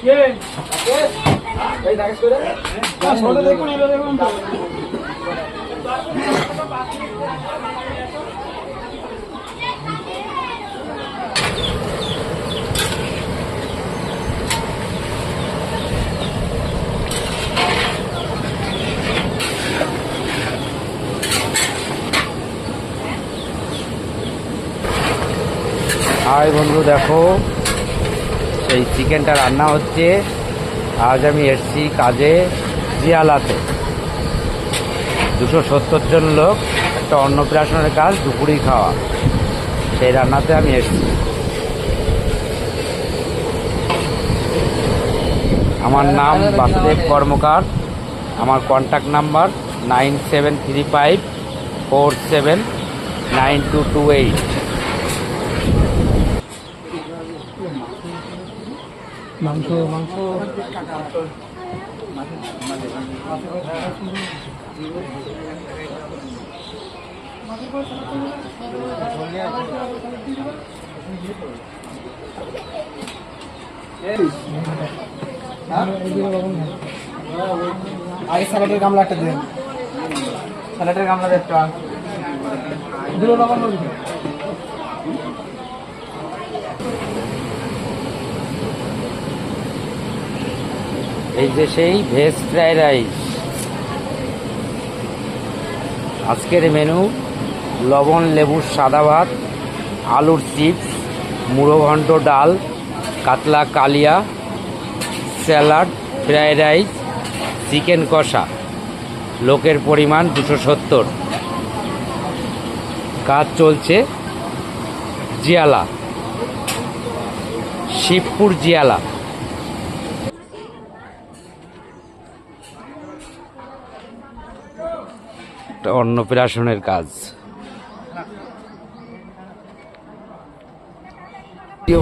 High বন্ধু, দেখো এই চিকেনটা রান্না হচ্ছে। আজ আমি এসছি কাজে জিয়ালাতে। 270 জন লোক, একটা অন্নপ্রাশনের কাজ, দুপুরি খাওয়া, সেই রান্নাতে আমি এসছি। আমার নাম বাসুদেব কর্মকার। আমার কন্ট্যাক্ট নাম্বার 9735479228। মাংস মাংস আগে স্যালাডের গামলা একটা দেন, স্যালাডের গামলা একটা দুটো লবণ। এই যে সেই ভেজ ফ্রাইড রাইস। আজকের মেনু: লবণ লেবুর সাদা ভাত, আলুর চিপস, মুড়ো ঘন্ট ডাল, কাতলা কালিয়া, স্যালাড, ফ্রাইড রাইস, চিকেন কষা। লোকের পরিমাণ 270। কাজ চলছে জিয়ালা, শিবপুর জিয়ালা। অন্নপ্রাশনের কাজ।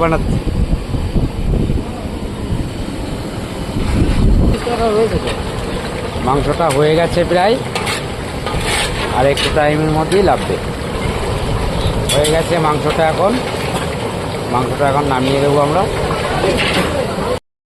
বানাচ্ছে মাংসটা হয়ে গেছে প্রায়, আর একটু টাইমের মধ্যেই লাগবে। হয়ে গেছে মাংসটা, এখন নামিয়ে দেবো আমরা।